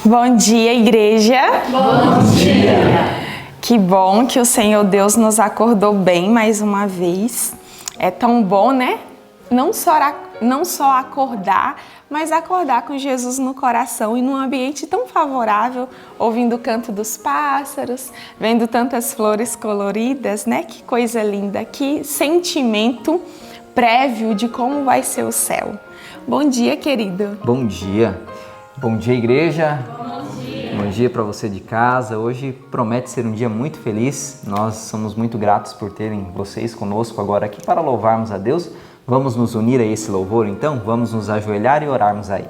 Bom dia, igreja. Bom dia. Que bom que o Senhor Deus nos acordou bem mais uma vez. É tão bom, né? Não só acordar, mas acordar com Jesus no coração e num ambiente tão favorável, ouvindo o canto dos pássaros, vendo tantas flores coloridas, né? Que coisa linda, que sentimento prévio de como vai ser o céu. Bom dia, querido. Bom dia. Bom dia, igreja. Bom dia para você de casa. Hoje promete ser um dia muito feliz. Nós somos muito gratos por terem vocês conosco agora aqui para louvarmos a Deus. Vamos nos unir a esse louvor, então? Vamos nos ajoelhar e orarmos a Ele.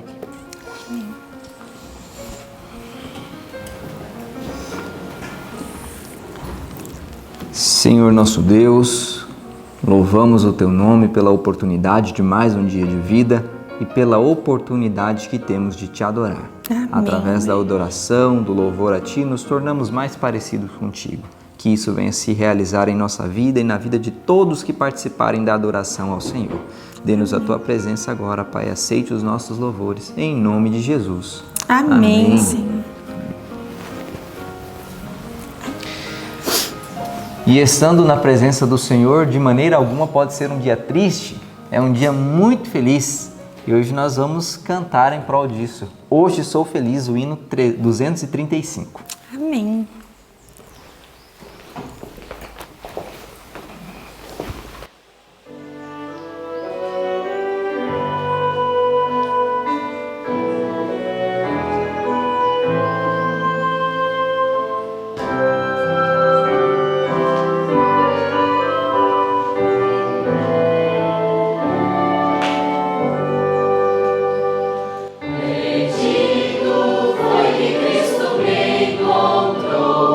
Senhor nosso Deus, louvamos o Teu nome pela oportunidade de mais um dia de vida e pela oportunidade que temos de Te adorar. Amém. Através da adoração, do louvor a Ti, nos tornamos mais parecidos contigo. Que isso venha se realizar em nossa vida e na vida de todos que participarem da adoração ao Senhor. Dê-nos a Tua presença agora, Pai. Aceite os nossos louvores, em nome de Jesus. Amém, Senhor. E estando na presença do Senhor, de maneira alguma pode ser um dia triste, é um dia muito feliz. E hoje nós vamos cantar em prol disso. Hoje sou feliz, o hino 235. Amém. Foi que Cristo me encontrou.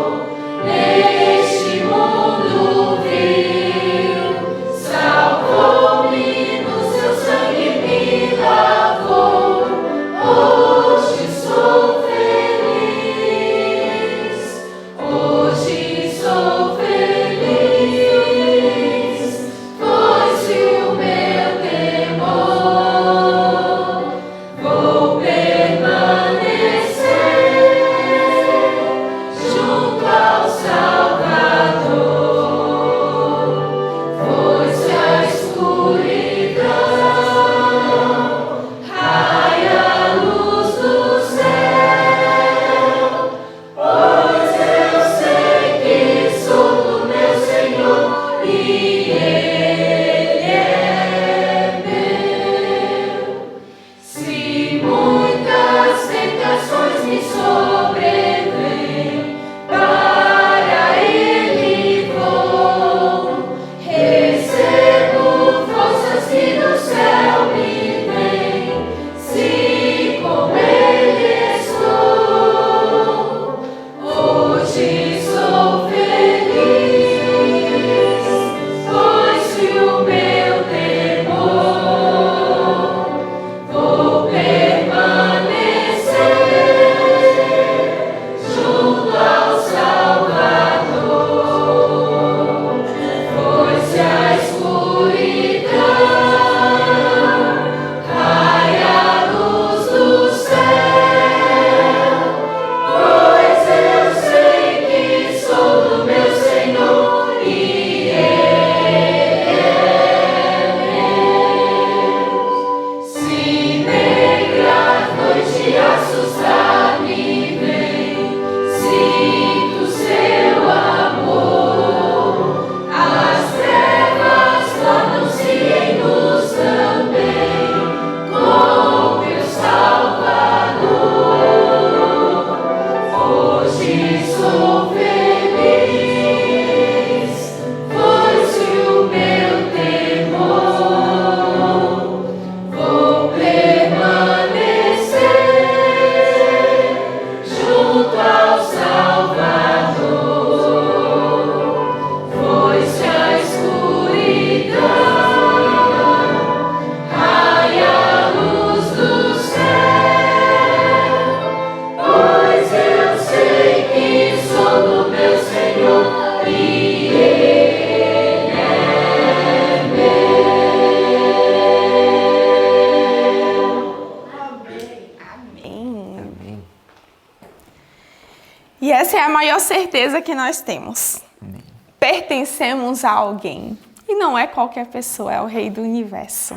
E essa é a maior certeza que nós temos. Amém. Pertencemos a alguém. E não é qualquer pessoa, é o Rei do Universo.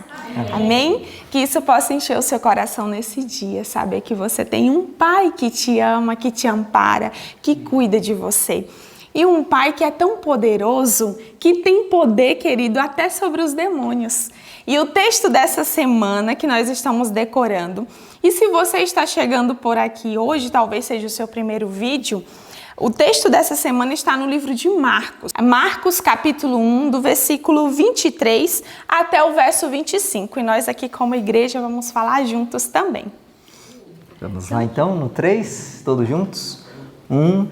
Amém? Que isso possa encher o seu coração nesse dia, saber que você tem um Pai que te ama, que te ampara, que cuida de você. E um Pai que é tão poderoso, que tem poder, querido, até sobre os demônios. E o texto dessa semana que nós estamos decorando, e se você está chegando por aqui hoje, talvez seja o seu primeiro vídeo, o texto dessa semana está no livro de Marcos. Marcos capítulo 1, do versículo 23 até o verso 25. E nós aqui como igreja vamos falar juntos também. Vamos lá então, no 3, todos juntos? 1,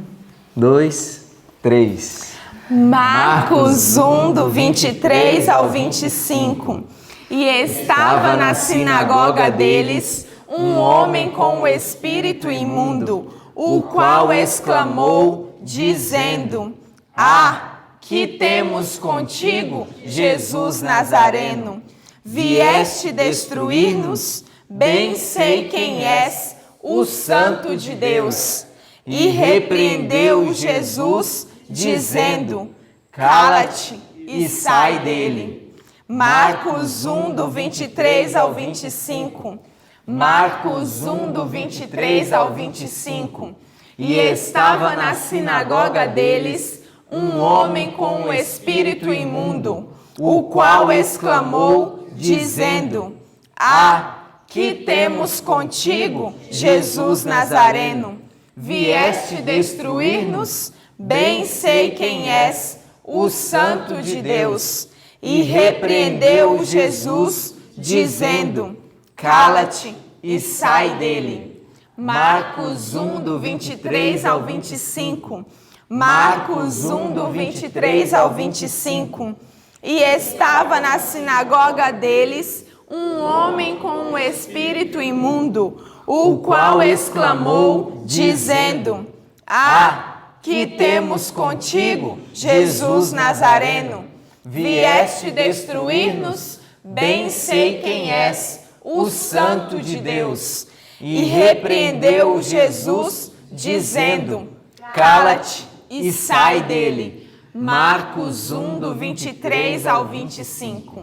2, 3. Marcos 1, do 23 ao 25. E estava na sinagoga deles um homem com o espírito imundo, o qual exclamou, dizendo: Ah, que temos contigo, Jesus Nazareno? Vieste destruir-nos? Bem sei quem és, o Santo de Deus. E repreendeu Jesus, dizendo: Cala-te e sai dele. Marcos 1, do 23 ao 25. Marcos 1, do 23 ao 25. E estava na sinagoga deles um homem com um espírito imundo, o qual exclamou, dizendo: Ah, que temos contigo, Jesus Nazareno? Vieste destruir-nos? Bem sei quem és, o Santo de Deus. E repreendeu Jesus, dizendo: Cala-te e sai dele. Marcos 1, do 23 ao 25. Marcos 1, do 23 ao 25. E estava na sinagoga deles um homem com um espírito imundo, o qual exclamou, dizendo: Ah, que temos contigo, Jesus Nazareno? Vieste destruir-nos? Bem sei quem és, o Santo de Deus. E repreendeu Jesus, dizendo: Cala-te e sai dele. Marcos 1, do 23 ao 25.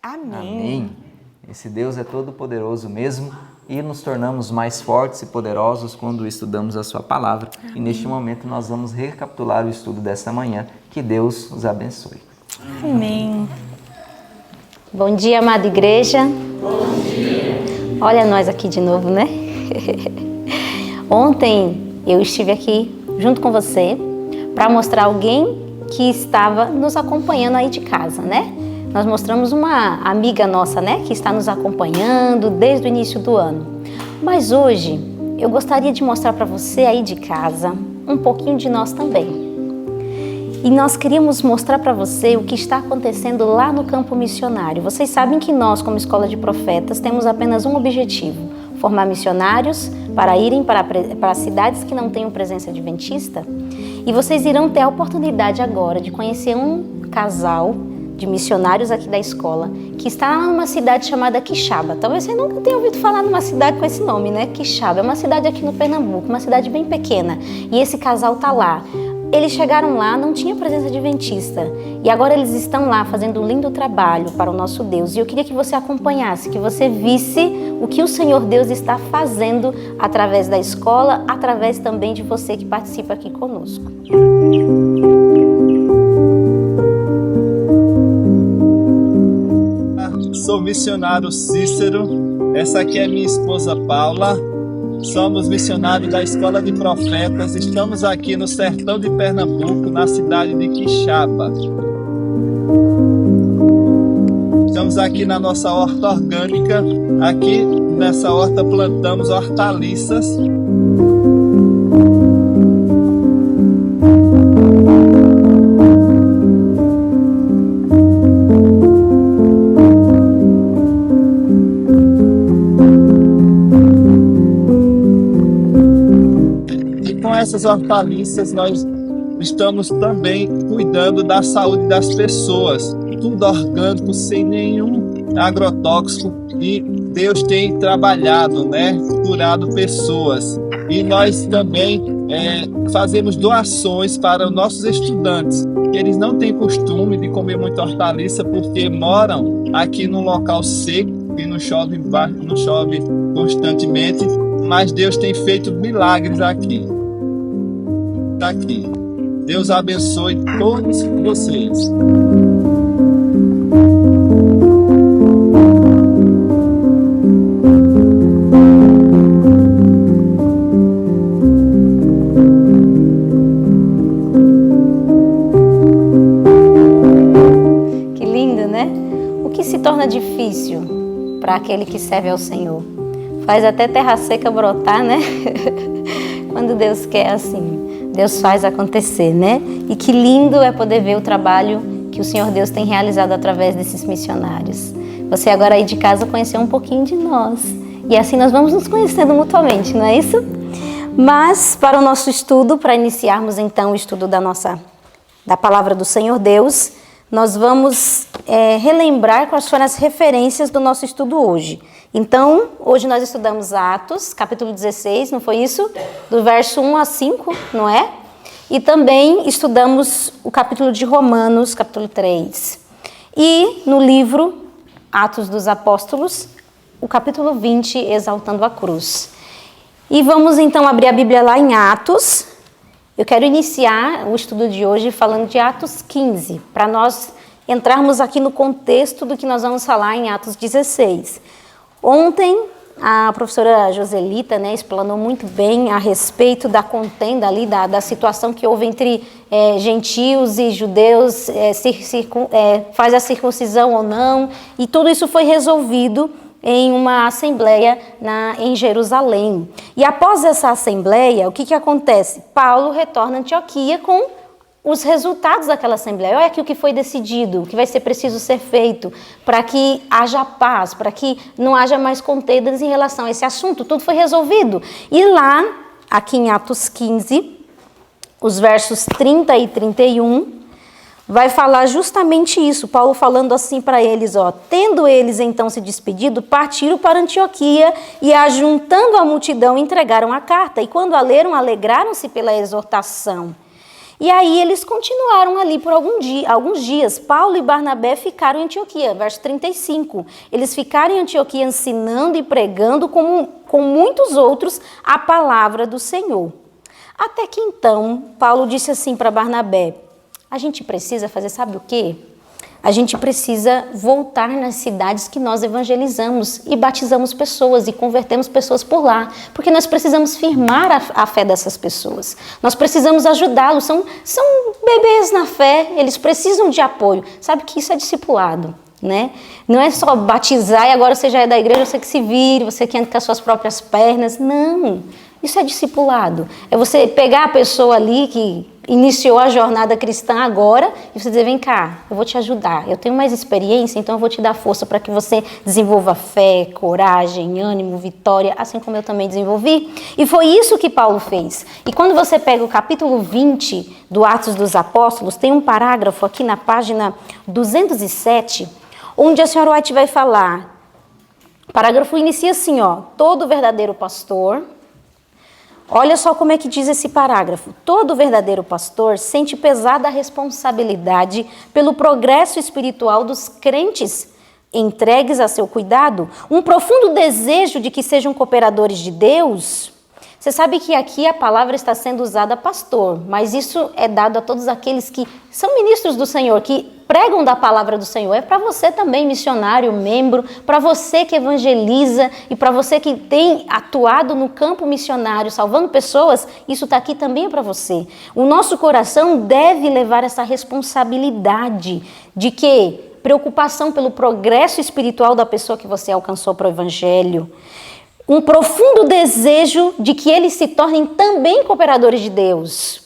Amém. Amém. Esse Deus é todo poderoso mesmo e nos tornamos mais fortes e poderosos quando estudamos a sua palavra. Amém. E neste momento nós vamos recapitular o estudo desta manhã. Que Deus os abençoe. Amém. Bom dia, amada igreja. Bom dia. Olha nós aqui de novo, né? Ontem eu estive aqui junto com você para mostrar alguém que estava nos acompanhando aí de casa, né? Nós mostramos uma amiga nossa, né? Que está nos acompanhando desde o início do ano. Mas hoje eu gostaria de mostrar para você aí de casa um pouquinho de nós também. E nós queríamos mostrar para você o que está acontecendo lá no campo missionário. Vocês sabem que nós, como Escola de Profetas, temos apenas um objetivo: formar missionários para irem para cidades que não tenham presença adventista. E vocês irão ter a oportunidade agora de conhecer um casal de missionários aqui da escola que está lá numa cidade chamada Quixaba. Talvez você nunca tenha ouvido falar numa cidade com esse nome, né? Quixaba é uma cidade aqui no Pernambuco, uma cidade bem pequena. E esse casal está lá. Eles chegaram lá, não tinha presença adventista, e agora eles estão lá fazendo um lindo trabalho para o nosso Deus. E eu queria que você acompanhasse, que você visse o que o Senhor Deus está fazendo através da escola, através também de você que participa aqui conosco. Sou missionário Cícero, essa aqui é minha esposa Paula. Somos missionários da Escola de Profetas, estamos aqui no sertão de Pernambuco, na cidade de Quixaba. Estamos aqui na nossa horta orgânica, aqui nessa horta plantamos hortaliças. Essas hortaliças nós estamos também cuidando da saúde das pessoas, tudo orgânico, sem nenhum agrotóxico, e Deus tem trabalhado, né, curado pessoas. E nós também fazemos doações para os nossos estudantes. Eles não têm costume de comer muita hortaliça porque moram aqui num local seco e não chove constantemente, mas Deus tem feito milagres aqui. Tá aqui. Deus abençoe todos vocês. Que lindo, né? O que se torna difícil para aquele que serve ao Senhor? Faz até terra seca brotar, né? Quando Deus quer assim, Deus faz acontecer, né? E que lindo é poder ver o trabalho que o Senhor Deus tem realizado através desses missionários. Você agora aí de casa conheceu um pouquinho de nós. E assim nós vamos nos conhecendo mutuamente, não é isso? Mas para o nosso estudo, para iniciarmos então o estudo da palavra do Senhor Deus, nós vamos relembrar quais foram as referências do nosso estudo hoje. Então, hoje nós estudamos Atos, capítulo 16, não foi isso? Do verso 1 a 5, não é? E também estudamos o capítulo de Romanos, capítulo 3. E no livro Atos dos Apóstolos, o capítulo 20, Exaltando a Cruz. E vamos então abrir a Bíblia lá em Atos. Eu quero iniciar o estudo de hoje falando de Atos 15, para nós entrarmos aqui no contexto do que nós vamos falar em Atos 16. Ontem, a professora Joselita, né, explanou muito bem a respeito da contenda ali, da situação que houve entre gentios e judeus, faz a circuncisão ou não, e tudo isso foi resolvido em uma assembleia em Jerusalém. E após essa assembleia, o que acontece? Paulo retorna a Antioquia com os resultados daquela assembleia. Olha aqui o que foi decidido, o que vai ser preciso ser feito para que haja paz, para que não haja mais contendas em relação a esse assunto. Tudo foi resolvido. E lá, aqui em Atos 15, os versos 30 e 31, vai falar justamente isso. Paulo falando assim para eles, ó: tendo eles então se despedido, partiram para Antioquia e, ajuntando a multidão, entregaram a carta. E quando a leram, alegraram-se pela exortação. E aí eles continuaram ali por alguns dias. Paulo e Barnabé ficaram em Antioquia, verso 35. Eles ficaram em Antioquia ensinando e pregando com muitos outros a palavra do Senhor. Até que então, Paulo disse assim para Barnabé: a gente precisa fazer, sabe o quê? A gente precisa voltar nas cidades que nós evangelizamos e batizamos pessoas e convertemos pessoas por lá, porque nós precisamos firmar a fé dessas pessoas. Nós precisamos ajudá-los, são bebês na fé, eles precisam de apoio. Sabe que isso é discipulado, né? Não é só batizar e agora você já é da igreja, você que se vire, você que anda com as suas próprias pernas. Não, isso é discipulado. É você pegar a pessoa ali que iniciou a jornada cristã agora e você dizer: vem cá, eu vou te ajudar, eu tenho mais experiência, então eu vou te dar força para que você desenvolva fé, coragem, ânimo, vitória, assim como eu também desenvolvi. E foi isso que Paulo fez. E quando você pega o capítulo 20 do Atos dos Apóstolos, tem um parágrafo aqui na página 207, onde a senhora White vai falar. O parágrafo inicia assim, ó: todo verdadeiro pastor... Olha só como é que diz esse parágrafo. Todo verdadeiro pastor sente pesada responsabilidade pelo progresso espiritual dos crentes entregues a seu cuidado, um profundo desejo de que sejam cooperadores de Deus. Você sabe que aqui a palavra está sendo usada pastor, mas isso é dado a todos aqueles que são ministros do Senhor, que pregam da palavra do Senhor. É para você também, missionário, membro, para você que evangeliza e para você que tem atuado no campo missionário, salvando pessoas, isso está aqui também para você. O nosso coração deve levar essa responsabilidade de que preocupação pelo progresso espiritual da pessoa que você alcançou para o evangelho. Um profundo desejo de que eles se tornem também cooperadores de Deus.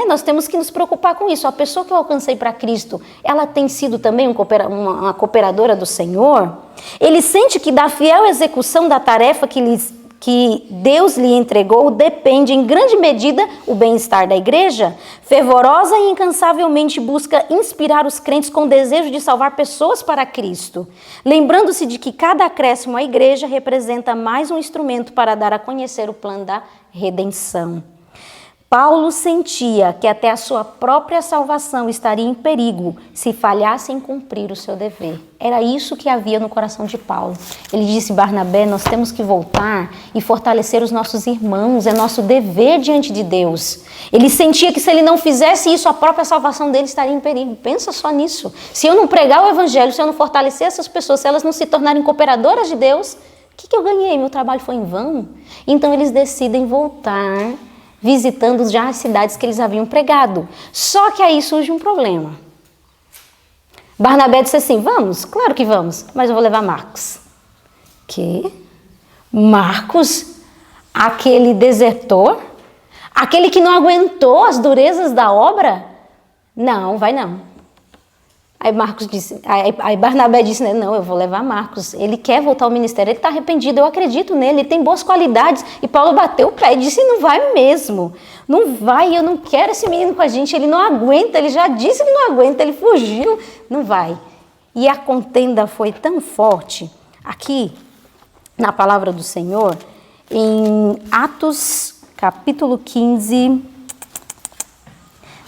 Nós temos que nos preocupar com isso. A pessoa que eu alcancei para Cristo, ela tem sido também uma cooperadora do Senhor? Ele sente que da fiel execução da tarefa que Deus lhe entregou depende em grande medida o bem-estar da igreja? Fervorosa e incansavelmente busca inspirar os crentes com o desejo de salvar pessoas para Cristo, lembrando-se de que cada acréscimo à igreja representa mais um instrumento para dar a conhecer o plano da redenção. Paulo sentia que até a sua própria salvação estaria em perigo se falhasse em cumprir o seu dever. Era isso que havia no coração de Paulo. Ele disse: Barnabé, nós temos que voltar e fortalecer os nossos irmãos, é nosso dever diante de Deus. Ele sentia que se ele não fizesse isso, a própria salvação dele estaria em perigo. Pensa só nisso. Se eu não pregar o evangelho, se eu não fortalecer essas pessoas, se elas não se tornarem cooperadoras de Deus, o que eu ganhei? Meu trabalho foi em vão? Então eles decidem voltar, visitando já as cidades que eles haviam pregado. Só que aí surge um problema. Barnabé disse assim: vamos, claro que vamos, mas eu vou levar Marcos. Que? Marcos? Aquele desertor? Aquele que não aguentou as durezas da obra? Não, vai não. Aí Barnabé disse, né, não, eu vou levar Marcos. Ele quer voltar ao ministério, ele está arrependido, eu acredito nele, ele tem boas qualidades. E Paulo bateu o pé e disse: não vai mesmo, não vai, eu não quero esse menino com a gente, ele não aguenta, ele já disse que não aguenta, ele fugiu, não vai. E a contenda foi tão forte, aqui na palavra do Senhor, em Atos capítulo 15,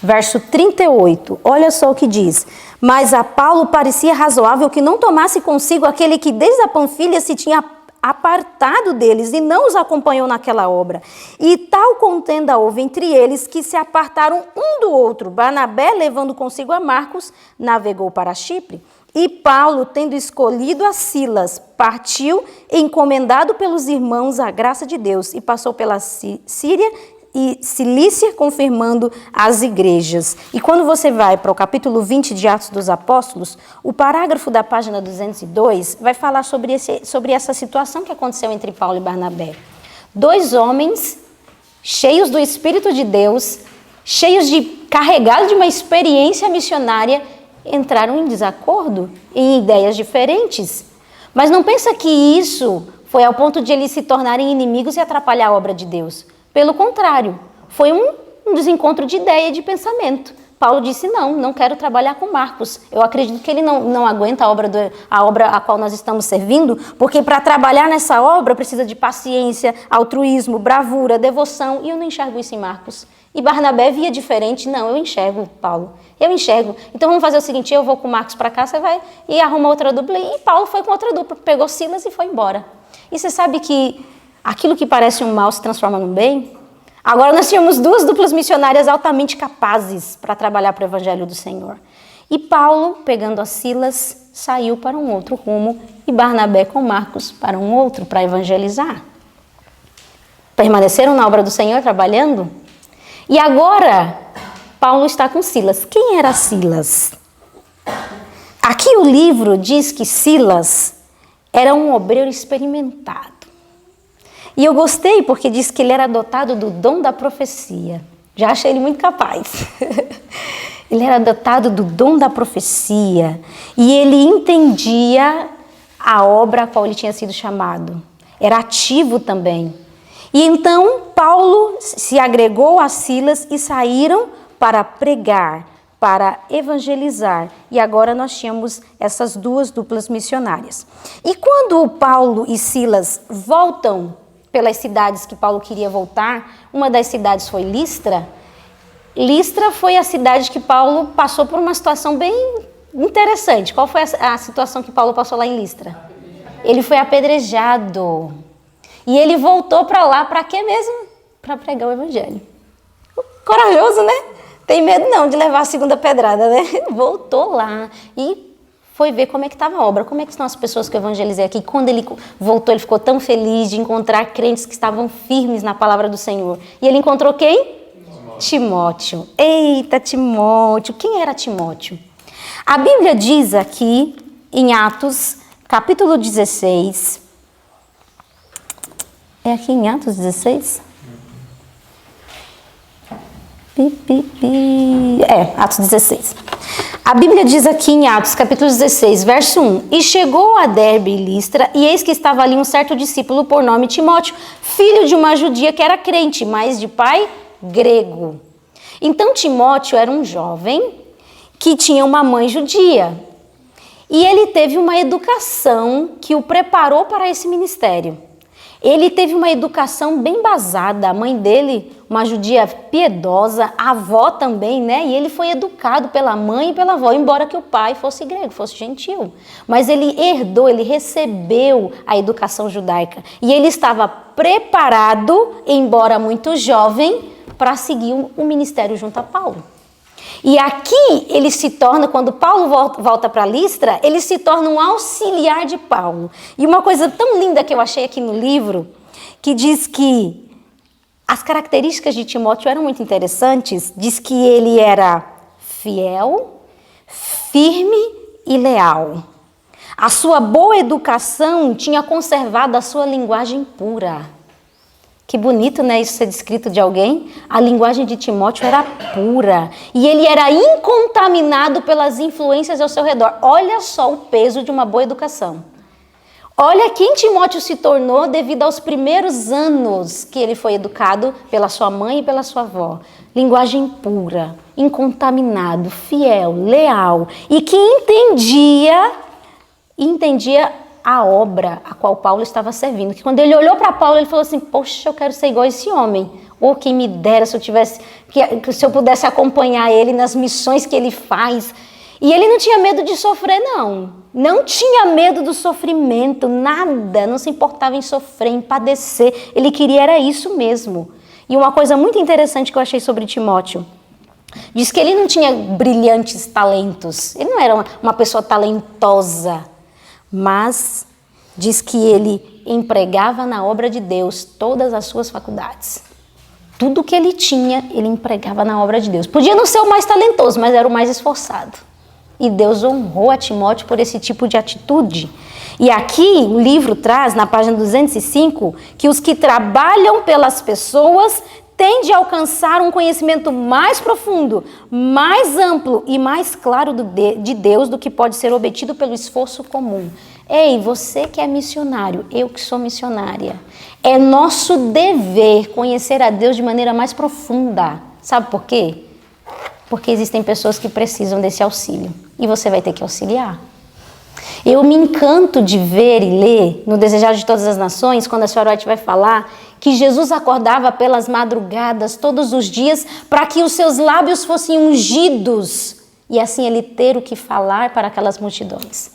verso 38, olha só o que diz: mas a Paulo parecia razoável que não tomasse consigo aquele que desde a Panfilha se tinha apartado deles e não os acompanhou naquela obra. E tal contenda houve entre eles que se apartaram um do outro. Barnabé, levando consigo a Marcos, navegou para Chipre. E Paulo, tendo escolhido a Silas, partiu, encomendado pelos irmãos à graça de Deus, e passou pela Síria e Cilícia, confirmando as igrejas. E quando você vai para o capítulo 20 de Atos dos Apóstolos, o parágrafo da página 202 vai falar sobre essa situação que aconteceu entre Paulo e Barnabé. Dois homens cheios do Espírito de Deus, carregados de uma experiência missionária, entraram em desacordo, em ideias diferentes. Mas não pensa que isso foi ao ponto de eles se tornarem inimigos e atrapalhar a obra de Deus. Pelo contrário, foi um desencontro de ideia e de pensamento. Paulo disse: não quero trabalhar com Marcos. Eu acredito que ele não aguenta a obra a qual nós estamos servindo, porque para trabalhar nessa obra precisa de paciência, altruísmo, bravura, devoção, e eu não enxergo isso em Marcos. E Barnabé via diferente: não, eu enxergo, Paulo, eu enxergo. Então vamos fazer o seguinte: eu vou com Marcos para cá, você vai e arruma outra dupla. E Paulo foi com outra dupla, pegou Silas e foi embora. E você sabe que aquilo que parece um mal se transforma num bem? Agora nós tínhamos duas duplas missionárias altamente capazes para trabalhar para o evangelho do Senhor. E Paulo, pegando a Silas, saiu para um outro rumo, e Barnabé com Marcos para um outro, para evangelizar. Permaneceram na obra do Senhor trabalhando. E agora Paulo está com Silas. Quem era Silas? Aqui o livro diz que Silas era um obreiro experimentado. E eu gostei porque diz que ele era dotado do dom da profecia. Já achei ele muito capaz. Ele era dotado do dom da profecia e ele entendia a obra a qual ele tinha sido chamado. Era ativo também. E então Paulo se agregou a Silas e saíram para pregar, para evangelizar. E agora nós tínhamos essas duas duplas missionárias. E quando Paulo e Silas voltam pelas cidades que Paulo queria voltar, uma das cidades foi Listra. Listra foi a cidade que Paulo passou por uma situação bem interessante. Qual foi a situação que Paulo passou lá em Listra? Ele foi apedrejado. E ele voltou para lá, para quê mesmo? Para pregar o evangelho. Corajoso, né? Tem medo não de levar a segunda pedrada, né? Voltou lá e foi ver como é que estava a obra, como é que estão as pessoas que eu evangelizei aqui. Quando ele voltou, ele ficou tão feliz de encontrar crentes que estavam firmes na palavra do Senhor. E ele encontrou quem? Timóteo. Eita, Timóteo. Quem era Timóteo? A Bíblia diz aqui, em Atos, capítulo 16. É aqui em Atos 16? Atos 16. A Bíblia diz aqui em Atos, capítulo 16, verso 1. E chegou a Derbe e Listra, e eis que estava ali um certo discípulo por nome Timóteo, filho de uma judia que era crente, mas de pai grego. Então Timóteo era um jovem que tinha uma mãe judia. E ele teve uma educação que o preparou para esse ministério. Ele teve uma educação bem embasada. A mãe dele, uma judia piedosa, a avó também, né? E ele foi educado pela mãe e pela avó, embora que o pai fosse grego, fosse gentil. Mas ele herdou, ele recebeu a educação judaica. E ele estava preparado, embora muito jovem, para seguir o ministério junto a Paulo. E aqui ele se torna, quando Paulo volta para Listra, ele se torna um auxiliar de Paulo. E uma coisa tão linda que eu achei aqui no livro, que diz que as características de Timóteo eram muito interessantes. Diz que ele era fiel, firme e leal. A sua boa educação tinha conservado a sua linguagem pura. Que bonito, né, isso ser descrito de alguém. A linguagem de Timóteo era pura. E ele era incontaminado pelas influências ao seu redor. Olha só o peso de uma boa educação. Olha quem Timóteo se tornou devido aos primeiros anos que ele foi educado pela sua mãe e pela sua avó. Linguagem pura, incontaminado, fiel, leal. E que entendia a obra a qual Paulo estava servindo. Que quando ele olhou para Paulo, ele falou assim: poxa, eu quero ser igual a esse homem. Ou quem me dera se eu pudesse acompanhar ele nas missões que ele faz. E ele não tinha medo de sofrer, não. Não tinha medo do sofrimento, nada. Não se importava em sofrer, em padecer. Ele queria era isso mesmo. E uma coisa muito interessante que eu achei sobre Timóteo, diz que ele não tinha brilhantes talentos. Ele não era uma pessoa talentosa. Mas diz que ele empregava na obra de Deus todas as suas faculdades. Tudo que ele tinha, ele empregava na obra de Deus. Podia não ser o mais talentoso, mas era o mais esforçado. E Deus honrou a Timóteo por esse tipo de atitude. E aqui o livro traz, na página 205, que os que trabalham pelas pessoas tendem a alcançar um conhecimento mais profundo, mais amplo e mais claro de Deus do que pode ser obtido pelo esforço comum. Ei, você que é missionário, eu que sou missionária, é nosso dever conhecer a Deus de maneira mais profunda. Sabe por quê? Porque existem pessoas que precisam desse auxílio e você vai ter que auxiliar. Eu me encanto de ver e ler no Desejado de Todas as Nações, quando a senhora White vai falar que Jesus acordava pelas madrugadas todos os dias para que os seus lábios fossem ungidos e assim ele ter o que falar para aquelas multidões.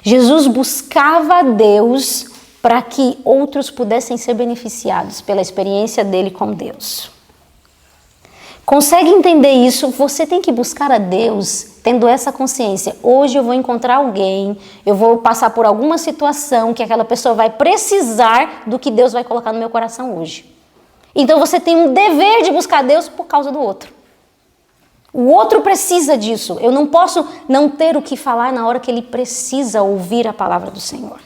Jesus buscava a Deus para que outros pudessem ser beneficiados pela experiência dele com Deus. Consegue entender isso? Você tem que buscar a Deus tendo essa consciência. Hoje eu vou encontrar alguém, eu vou passar por alguma situação que aquela pessoa vai precisar do que Deus vai colocar no meu coração hoje. Então você tem um dever de buscar Deus por causa do outro. O outro precisa disso. Eu não posso não ter o que falar na hora que ele precisa ouvir a palavra do Senhor.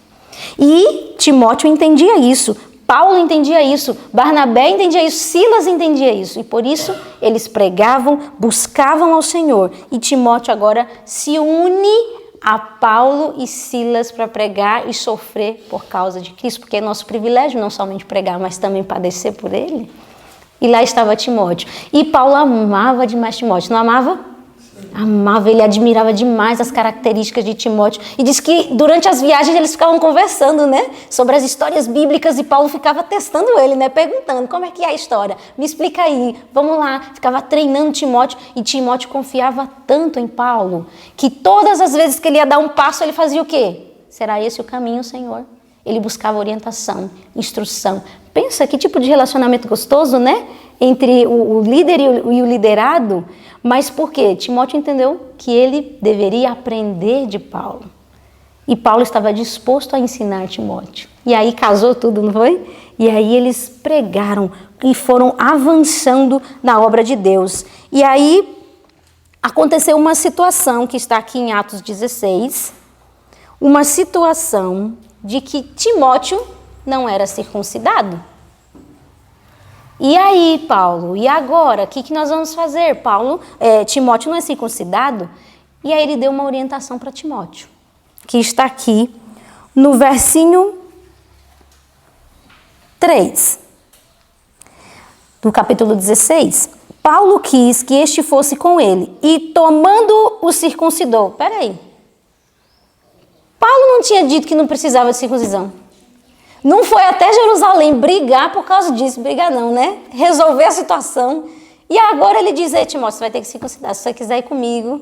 E Timóteo entendia isso. Paulo entendia isso, Barnabé entendia isso, Silas entendia isso. E por isso eles pregavam, buscavam ao Senhor. E Timóteo agora se une a Paulo e Silas para pregar e sofrer por causa de Cristo. Porque é nosso privilégio não somente pregar, mas também padecer por ele. E lá estava Timóteo. E Paulo amava demais Timóteo, não amava? Amava, ele admirava demais as características de Timóteo. E diz que durante as viagens eles ficavam conversando, né? Sobre as histórias bíblicas e Paulo ficava testando ele, né? Perguntando, como é que é a história? Me explica aí, vamos lá. Ficava treinando Timóteo e Timóteo confiava tanto em Paulo que todas as vezes que ele ia dar um passo, ele fazia o quê? Será esse o caminho, Senhor? Ele buscava orientação, instrução. Pensa que tipo de relacionamento gostoso, né? Entre o líder e o liderado. Mas por quê? Timóteo entendeu que ele deveria aprender de Paulo. E Paulo estava disposto a ensinar Timóteo. E aí casou tudo, não foi? E aí eles pregaram e foram avançando na obra de Deus. E aí aconteceu uma situação que está aqui em Atos 16. Uma situação de que Timóteo não era circuncidado. E aí, Paulo, e agora? O que nós vamos fazer? Timóteo não é circuncidado? E aí ele deu uma orientação para Timóteo, que está aqui no versinho 3, do capítulo 16. Paulo quis que este fosse com ele, e tomando o circuncidou. Peraí. Paulo não tinha dito que não precisava de circuncisão. Não foi até Jerusalém brigar por causa disso. Brigar não, né? Resolver a situação. E agora ele diz, Timóteo, você vai ter que se considerar. Se você quiser ir comigo.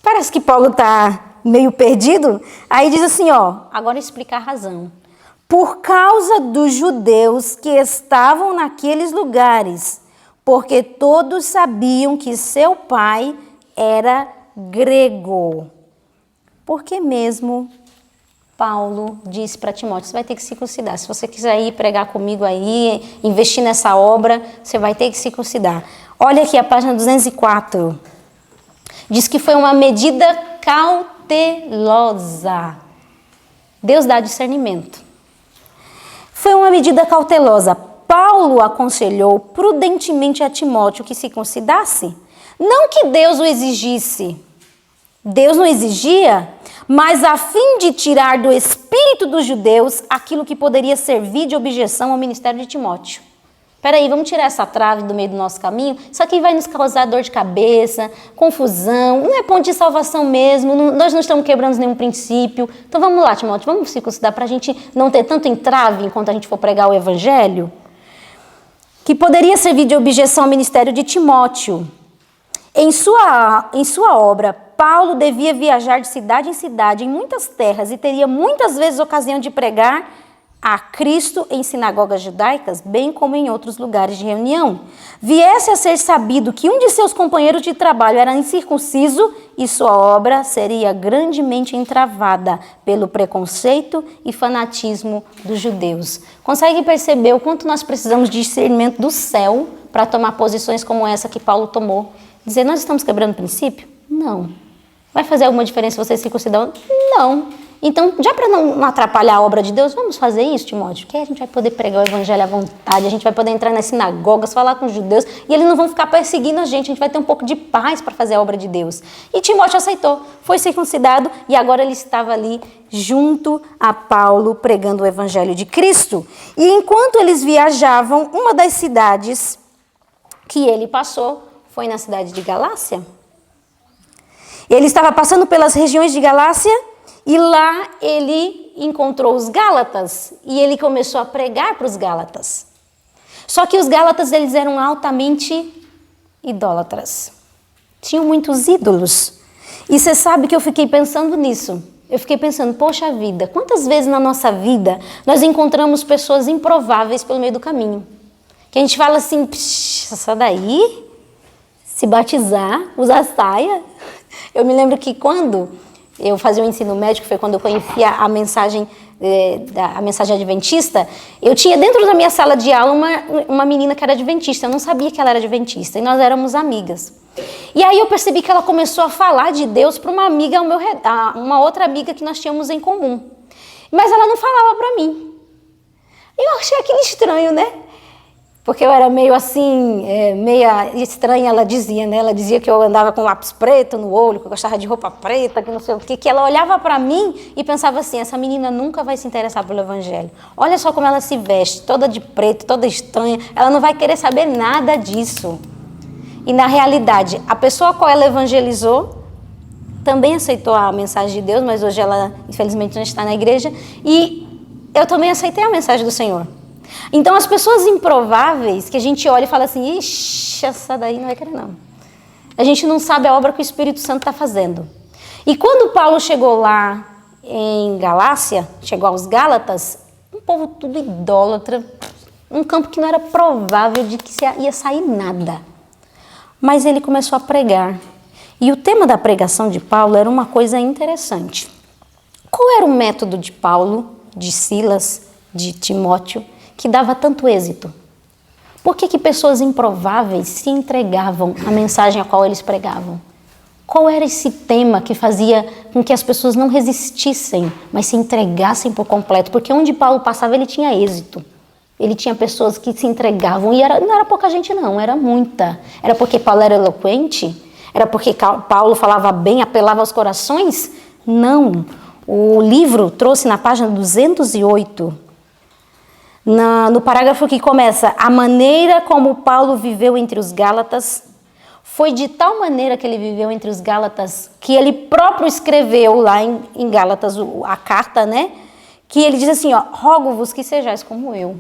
Parece que Paulo está meio perdido. Aí diz assim, agora explicar a razão. Por causa dos judeus que estavam naqueles lugares, porque todos sabiam que seu pai era grego. Porque mesmo Paulo disse para Timóteo, você vai ter que circuncidar. Se você quiser ir pregar comigo aí, investir nessa obra, você vai ter que circuncidar. Olha aqui a página 204. Diz que foi uma medida cautelosa. Deus dá discernimento. Foi uma medida cautelosa. Paulo aconselhou prudentemente a Timóteo que se circuncidasse. Não que Deus o exigisse. Deus não exigia, mas a fim de tirar do espírito dos judeus aquilo que poderia servir de objeção ao ministério de Timóteo. Peraí, vamos tirar essa trave do meio do nosso caminho? Isso aqui vai nos causar dor de cabeça, confusão, não é ponto de salvação mesmo, nós não estamos quebrando nenhum princípio. Então vamos lá, Timóteo, vamos circuncidar para a gente não ter tanto entrave enquanto a gente for pregar o evangelho? Que poderia servir de objeção ao ministério de Timóteo. Em sua obra, Paulo devia viajar de cidade em cidade, em muitas terras, e teria muitas vezes ocasião de pregar a Cristo em sinagogas judaicas, bem como em outros lugares de reunião. Viesse a ser sabido que um de seus companheiros de trabalho era incircunciso e sua obra seria grandemente entravada pelo preconceito e fanatismo dos judeus. Consegue perceber o quanto nós precisamos de discernimento do céu para tomar posições como essa que Paulo tomou? Dizer, nós estamos quebrando princípio? Não. Vai fazer alguma diferença você circuncidar? Não. Então, já para não atrapalhar a obra de Deus, vamos fazer isso, Timóteo? Que a gente vai poder pregar o evangelho à vontade, a gente vai poder entrar nas sinagogas, falar com os judeus, e eles não vão ficar perseguindo a gente vai ter um pouco de paz para fazer a obra de Deus. E Timóteo aceitou, foi circuncidado, e agora ele estava ali junto a Paulo, pregando o evangelho de Cristo. E enquanto eles viajavam, uma das cidades que ele passou foi na cidade de Galácia. Ele estava passando pelas regiões de Galácia, e lá ele encontrou os Gálatas e ele começou a pregar para os Gálatas. Só que os Gálatas eles eram altamente idólatras. Tinham muitos ídolos. E você sabe que eu fiquei pensando nisso. Eu fiquei pensando, poxa vida, quantas vezes na nossa vida nós encontramos pessoas improváveis pelo meio do caminho? Que a gente fala assim, essa daí, se batizar, usar saia. Eu me lembro que quando eu fazia o ensino médio, foi quando eu conhecia a mensagem adventista, eu tinha dentro da minha sala de aula uma menina que era adventista, eu não sabia que ela era adventista, e nós éramos amigas. E aí eu percebi que ela começou a falar de Deus para uma amiga uma outra amiga que nós tínhamos em comum. Mas ela não falava para mim. Eu achei aquilo estranho, né? Porque eu era meio assim, meia estranha, ela dizia, né? Ela dizia que eu andava com lápis preto no olho, que eu gostava de roupa preta, que não sei o quê, que ela olhava para mim e pensava assim, essa menina nunca vai se interessar pelo evangelho. Olha só como ela se veste, toda de preto, toda estranha, ela não vai querer saber nada disso. E na realidade, a pessoa a qual ela evangelizou também aceitou a mensagem de Deus, mas hoje ela, infelizmente, não está na igreja, e eu também aceitei a mensagem do Senhor. Então, as pessoas improváveis, que a gente olha e fala assim, ixi, essa daí não vai querer não. A gente não sabe a obra que o Espírito Santo está fazendo. E quando Paulo chegou lá em Galácia, chegou aos Gálatas, um povo tudo idólatra, um campo que não era provável de que ia sair nada. Mas ele começou a pregar. E o tema da pregação de Paulo era uma coisa interessante. Qual era o método de Paulo, de Silas, de Timóteo, que dava tanto êxito? Por que pessoas improváveis se entregavam à mensagem a qual eles pregavam? Qual era esse tema que fazia com que as pessoas não resistissem, mas se entregassem por completo? Porque onde Paulo passava, ele tinha êxito. Ele tinha pessoas que se entregavam, e não era pouca gente não, era muita. Era porque Paulo era eloquente? Era porque Paulo falava bem, apelava aos corações? Não. O livro trouxe na página 208, no parágrafo que começa, a maneira como Paulo viveu entre os Gálatas, foi de tal maneira que ele viveu entre os Gálatas, que ele próprio escreveu lá em Gálatas a carta, né? que ele diz assim, ó, rogo-vos que sejais como eu.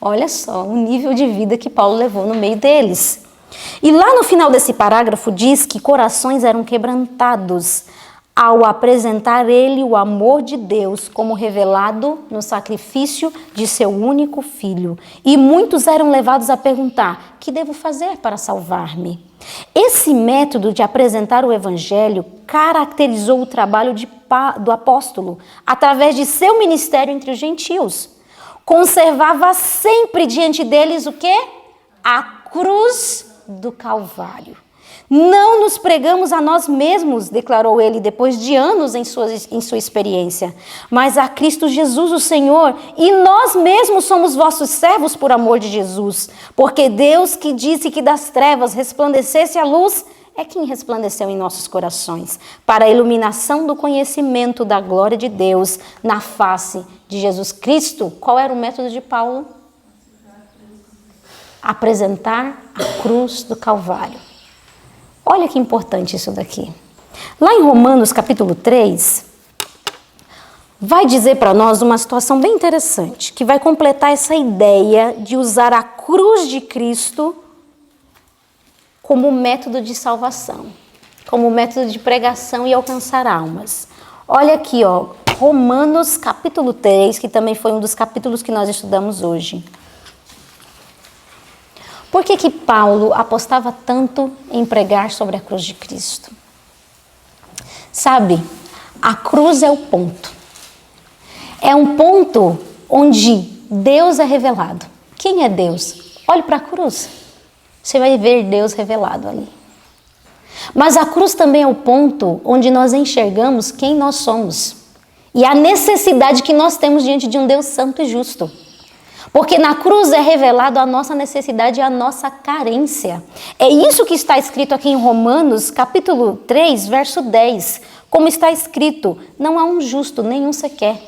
Olha só o nível de vida que Paulo levou no meio deles. E lá no final desse parágrafo diz que corações eram quebrantados ao apresentar ele o amor de Deus como revelado no sacrifício de seu único filho. E muitos eram levados a perguntar, que devo fazer para salvar-me? Esse método de apresentar o evangelho caracterizou o trabalho do apóstolo através de seu ministério entre os gentios. Conservava sempre diante deles o quê? A cruz do Calvário. Não nos pregamos a nós mesmos, declarou ele depois de anos em sua experiência, mas a Cristo Jesus, o Senhor, e nós mesmos somos vossos servos por amor de Jesus, porque Deus que disse que das trevas resplandecesse a luz, é quem resplandeceu em nossos corações, para a iluminação do conhecimento da glória de Deus na face de Jesus Cristo. Qual era o método de Paulo? Apresentar a cruz do Calvário. Olha que importante isso daqui. Lá em Romanos capítulo 3, vai dizer para nós uma situação bem interessante, que vai completar essa ideia de usar a cruz de Cristo como método de salvação, como método de pregação e alcançar almas. Olha aqui, ó, Romanos capítulo 3, que também foi um dos capítulos que nós estudamos hoje. Por que Paulo apostava tanto em pregar sobre a cruz de Cristo? Sabe, a cruz é o ponto. É um ponto onde Deus é revelado. Quem é Deus? Olhe para a cruz. Você vai ver Deus revelado ali. Mas a cruz também é o ponto onde nós enxergamos quem nós somos. E a necessidade que nós temos diante de um Deus santo e justo. Porque na cruz é revelado a nossa necessidade e a nossa carência. É isso que está escrito aqui em Romanos, capítulo 3, verso 10. Como está escrito, não há um justo, nenhum sequer.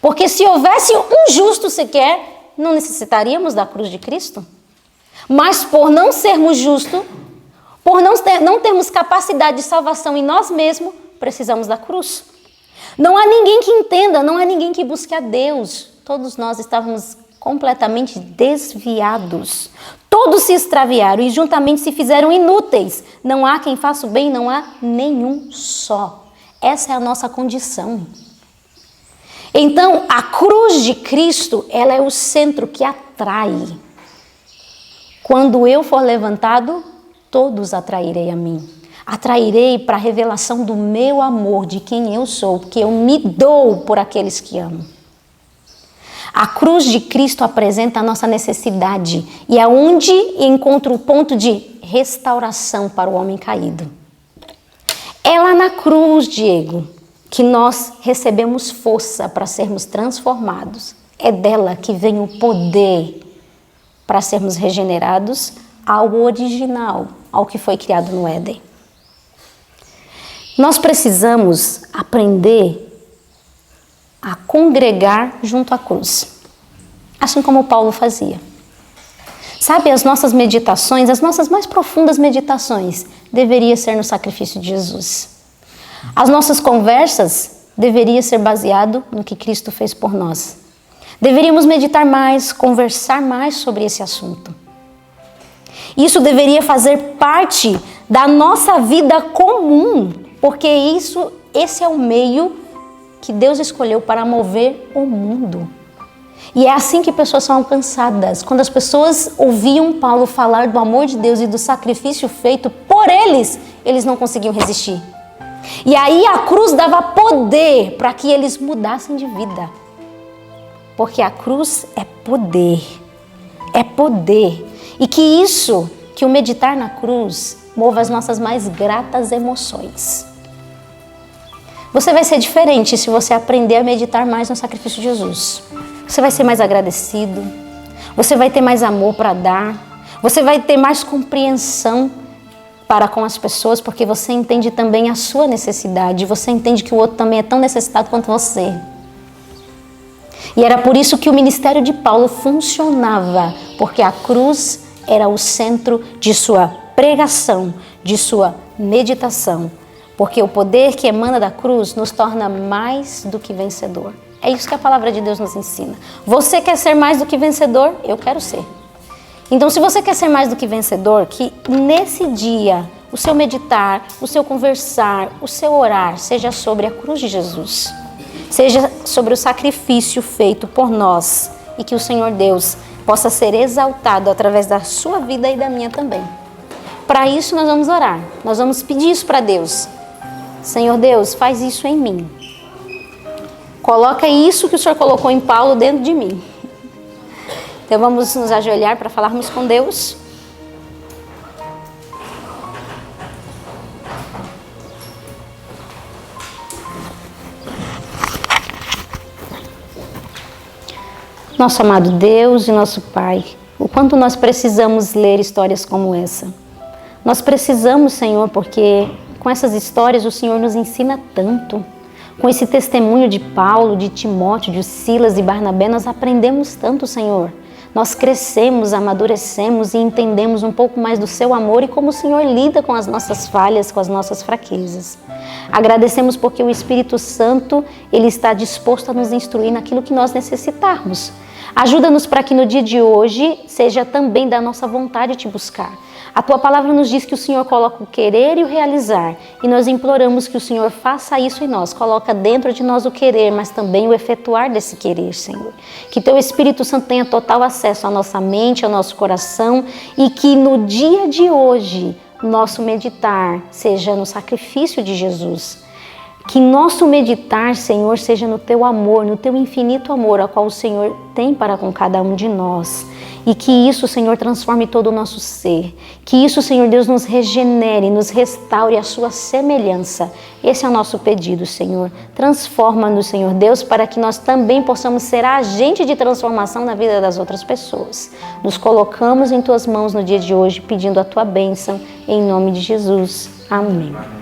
Porque se houvesse um justo sequer, não necessitaríamos da cruz de Cristo. Mas por não sermos justos, por não termos capacidade de salvação em nós mesmos, precisamos da cruz. Não há ninguém que entenda, não há ninguém que busque a Deus. Todos nós estávamos completamente desviados. Todos se extraviaram e juntamente se fizeram inúteis. Não há quem faça o bem, não há nenhum só. Essa é a nossa condição. Então, a cruz de Cristo, ela é o centro que atrai. Quando eu for levantado, todos atrairei a mim. Atrairei para a revelação do meu amor, de quem eu sou, porque eu me dou por aqueles que amo. A cruz de Cristo apresenta a nossa necessidade e é onde encontra o ponto de restauração para o homem caído. É lá na cruz, Diego, que nós recebemos força para sermos transformados. É dela que vem o poder para sermos regenerados ao original, ao que foi criado no Éden. Nós precisamos aprender a congregar junto à cruz, assim como Paulo fazia. Sabe, as nossas meditações, as nossas mais profundas meditações, deveria ser no sacrifício de Jesus. As nossas conversas deveria ser baseado no que Cristo fez por nós. Deveríamos meditar mais, conversar mais sobre esse assunto. Isso deveria fazer parte da nossa vida comum, porque esse é o meio que Deus escolheu para mover o mundo. E é assim que pessoas são alcançadas. Quando as pessoas ouviam Paulo falar do amor de Deus e do sacrifício feito por eles, eles não conseguiam resistir. E aí a cruz dava poder para que eles mudassem de vida. Porque a cruz é poder. É poder. E que o meditar na cruz mova as nossas mais gratas emoções. Você vai ser diferente se você aprender a meditar mais no sacrifício de Jesus. Você vai ser mais agradecido, você vai ter mais amor para dar, você vai ter mais compreensão para com as pessoas, porque você entende também a sua necessidade, você entende que o outro também é tão necessitado quanto você. E era por isso que o ministério de Paulo funcionava, porque a cruz era o centro de sua pregação, de sua meditação. Porque o poder que emana da cruz nos torna mais do que vencedor. É isso que a palavra de Deus nos ensina. Você quer ser mais do que vencedor? Eu quero ser. Então, se você quer ser mais do que vencedor, que nesse dia o seu meditar, o seu conversar, o seu orar seja sobre a cruz de Jesus. Seja sobre o sacrifício feito por nós e que o Senhor Deus possa ser exaltado através da sua vida e da minha também. Para isso nós vamos orar, nós vamos pedir isso para Deus. Senhor Deus, faz isso em mim. Coloca isso que o Senhor colocou em Paulo dentro de mim. Então vamos nos ajoelhar para falarmos com Deus. Nosso amado Deus e nosso Pai, o quanto nós precisamos ler histórias como essa. Nós precisamos, Senhor, porque com essas histórias o Senhor nos ensina tanto. Com esse testemunho de Paulo, de Timóteo, de Silas e Barnabé, nós aprendemos tanto, Senhor. Nós crescemos, amadurecemos e entendemos um pouco mais do seu amor e como o Senhor lida com as nossas falhas, com as nossas fraquezas. Agradecemos porque o Espírito Santo, Ele está disposto a nos instruir naquilo que nós necessitarmos. Ajuda-nos para que no dia de hoje seja também da nossa vontade te buscar. A Tua palavra nos diz que o Senhor coloca o querer e o realizar, e nós imploramos que o Senhor faça isso em nós. Coloca dentro de nós o querer, mas também o efetuar desse querer, Senhor. Que Teu Espírito Santo tenha total acesso à nossa mente, ao nosso coração, e que no dia de hoje nosso meditar seja no sacrifício de Jesus. Que nosso meditar, Senhor, seja no Teu amor, no Teu infinito amor, ao qual o Senhor tem para com cada um de nós. E que isso, Senhor, transforme todo o nosso ser. Que isso, Senhor Deus, nos regenere, nos restaure a Sua semelhança. Esse é o nosso pedido, Senhor. Transforma-nos, Senhor Deus, para que nós também possamos ser agente de transformação na vida das outras pessoas. Nos colocamos em Tuas mãos no dia de hoje, pedindo a Tua bênção, em nome de Jesus. Amém.